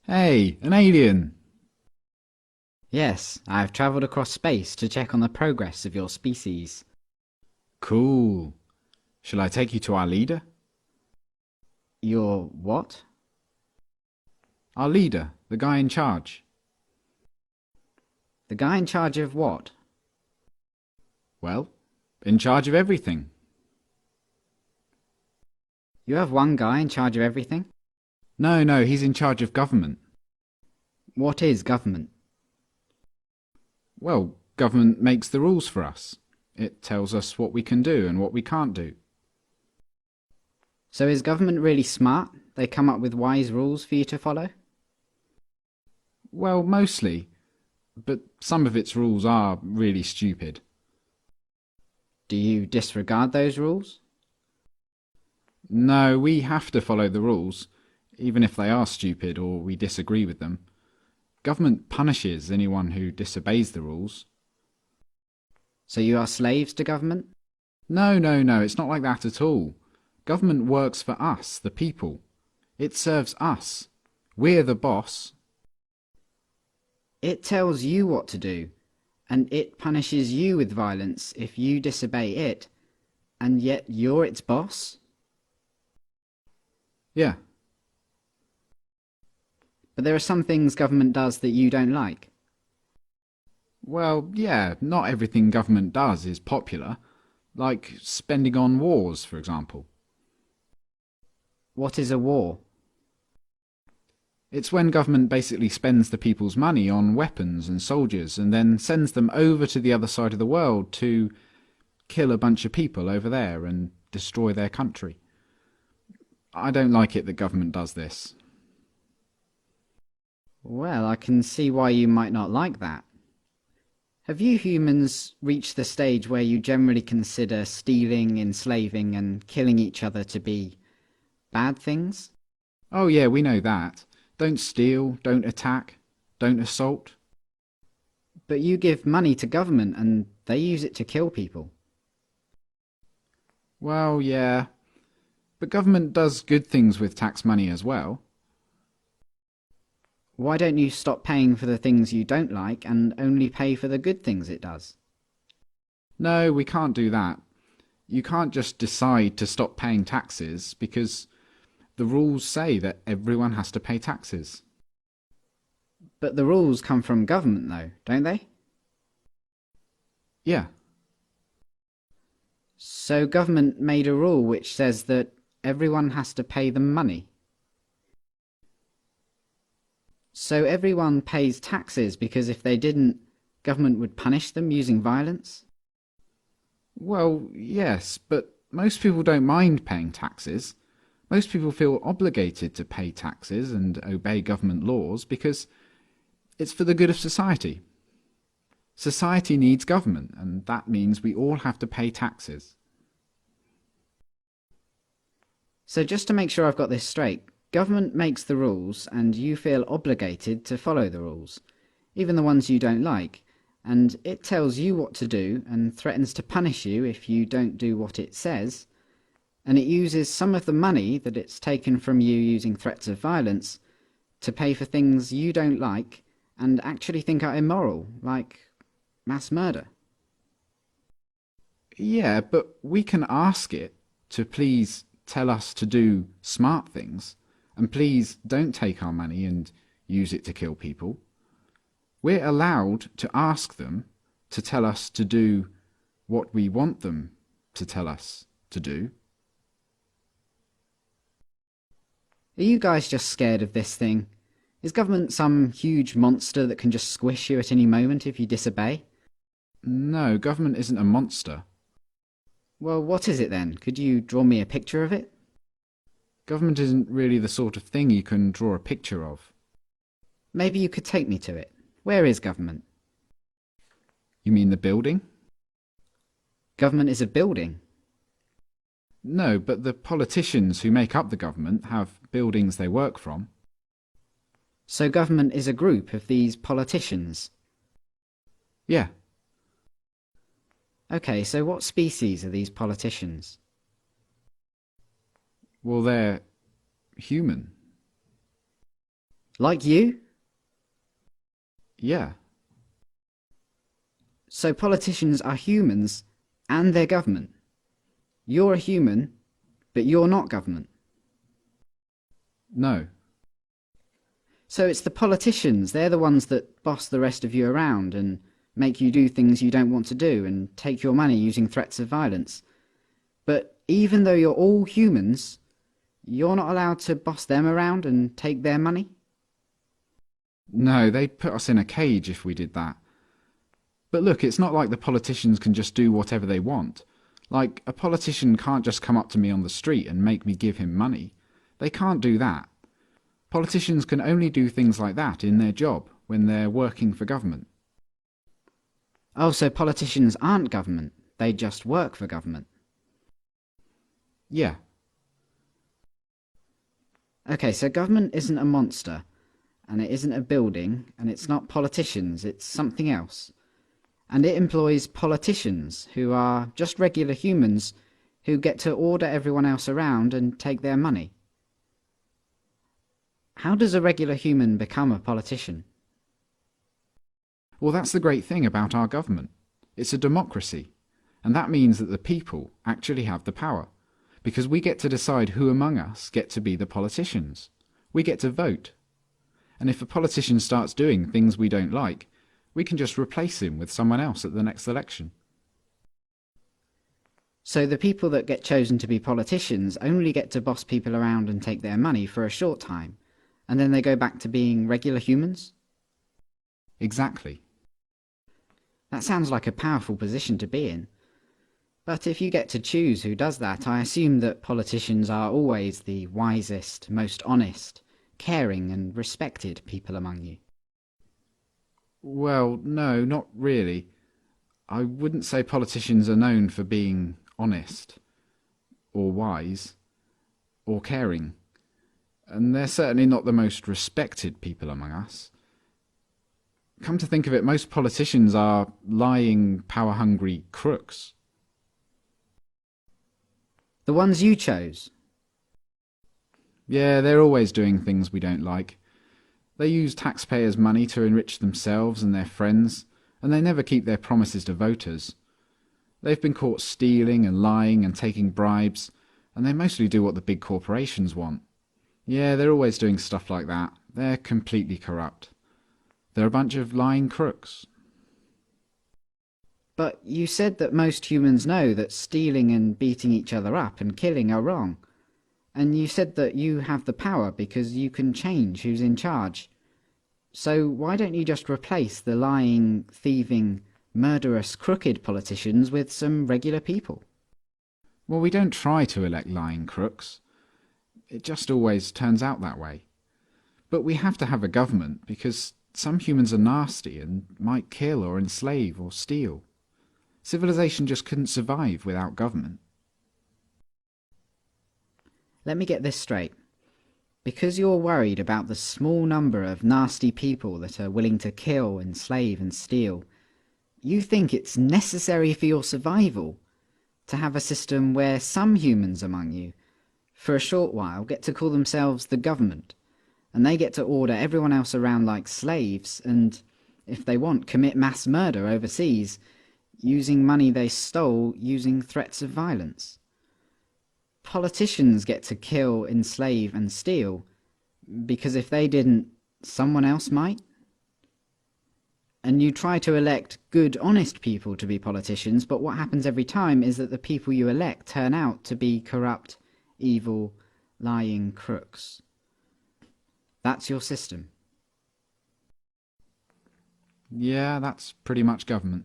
Hey, an alien! Yes, I've travelled across space to check on the progress of your species. Cool. Shall I take you to our leader? Your what? Our leader, the guy in charge. The guy in charge of what? Well, in charge of everything. You have one guy in charge of everything? No, he's in charge of government. What is government? Well, government makes the rules for us. It tells us what we can do and what we can't do. So is government really smart? They come up with wise rules for you to follow? Well, mostly, but some of its rules are really stupid. Do you disregard those rules? No, we have to follow the rules, even if they are stupid or we disagree with them. Government punishes anyone who disobeys the rules. So you are slaves to government? No, it's not like that at all. Government works for us, the people. It serves us. We're the boss. It tells you what to do, and it punishes you with violence if you disobey it, and yet you're its boss? Yeah. But there are some things government does that you don't like. Well, yeah, not everything government does is popular. Like spending on wars, for example. What is a war? It's when government basically spends the people's money on weapons and soldiers and then sends them over to the other side of the world to kill a bunch of people over there and destroy their country. I don't like it that government does this. Well, I can see why you might not like that. Have you humans reached the stage where you generally consider stealing, enslaving, and killing each other to be bad things? Oh yeah, we know that. Don't steal, don't attack, don't assault. But you give money to government and they use it to kill people. Well, yeah. But government does good things with tax money as well. Why don't you stop paying for the things you don't like and only pay for the good things it does? No, we can't do that. You can't just decide to stop paying taxes because the rules say that everyone has to pay taxes. But the rules come from government though, don't they? Yeah. So government made a rule which says that everyone has to pay them money. So everyone pays taxes because if they didn't, government would punish them using violence? Well, yes, but most people don't mind paying taxes. Most people feel obligated to pay taxes and obey government laws because it's for the good of society. Society needs government, and that means we all have to pay taxes. So just to make sure I've got this straight, government makes the rules and you feel obligated to follow the rules, even the ones you don't like, and it tells you what to do and threatens to punish you if you don't do what it says, and it uses some of the money that it's taken from you using threats of violence to pay for things you don't like and actually think are immoral, like mass murder. Yeah, but we can ask it to please tell us to do smart things, and please don't take our money and use it to kill people. We're allowed to ask them to tell us to do what we want them to tell us to do. Are you guys just scared of this thing? Is government some huge monster that can just squish you at any moment if you disobey? No, government isn't a monster. Well, what is it then? Could you draw me a picture of it? Government isn't really the sort of thing you can draw a picture of. Maybe you could take me to it. Where is government? You mean the building? Government is a building. No, but the politicians who make up the government have buildings they work from. So government is a group of these politicians. Yeah. Okay, so what species are these politicians? Well, they're human. Like you? Yeah. So politicians are humans and they're government. You're a human, but you're not government. No. So it's the politicians, they're the ones that boss the rest of you around and make you do things you don't want to do and take your money using threats of violence. But even though you're all humans, you're not allowed to boss them around and take their money? No, they'd put us in a cage if we did that. But look, it's not like the politicians can just do whatever they want. Like, a politician can't just come up to me on the street and make me give him money. They can't do that. Politicians can only do things like that in their job, when they're working for government. Oh, so politicians aren't government, they just work for government. Yeah. Okay, so government isn't a monster, and it isn't a building, and it's not politicians, it's something else. And it employs politicians, who are just regular humans, who get to order everyone else around and take their money. How does a regular human become a politician? Well, that's the great thing about our government. It's a democracy, and that means that the people actually have the power, because we get to decide who among us get to be the politicians. We get to vote. And if a politician starts doing things we don't like, we can just replace him with someone else at the next election. So the people that get chosen to be politicians only get to boss people around and take their money for a short time, and then they go back to being regular humans? Exactly. That sounds like a powerful position to be in. But if you get to choose who does that, I assume that politicians are always the wisest, most honest, caring and respected people among you. Well, no, not really. I wouldn't say politicians are known for being honest, or wise, or caring. And they're certainly not the most respected people among us. Come to think of it, most politicians are lying, power-hungry crooks. The ones you chose. Yeah, they're always doing things we don't like. They use taxpayers' money to enrich themselves and their friends, and they never keep their promises to voters. They've been caught stealing and lying and taking bribes, and they mostly do what the big corporations want. Yeah, they're always doing stuff like that. They're completely corrupt. They're a bunch of lying crooks. But you said that most humans know that stealing and beating each other up and killing are wrong. And you said that you have the power because you can change who's in charge. So why don't you just replace the lying, thieving, murderous, crooked politicians with some regular people? Well, we don't try to elect lying crooks. It just always turns out that way. But we have to have a government because some humans are nasty and might kill or enslave or steal. Civilization just couldn't survive without government. Let me get this straight. Because you're worried about the small number of nasty people that are willing to kill, enslave and steal, you think it's necessary for your survival to have a system where some humans among you, for a short while, get to call themselves the government, and they get to order everyone else around like slaves and, if they want, commit mass murder overseas, using money they stole using threats of violence. Politicians get to kill, enslave and steal because if they didn't, someone else might? And you try to elect good, honest people to be politicians, but what happens every time is that the people you elect turn out to be corrupt, evil, lying crooks. That's your system. Yeah, that's pretty much government.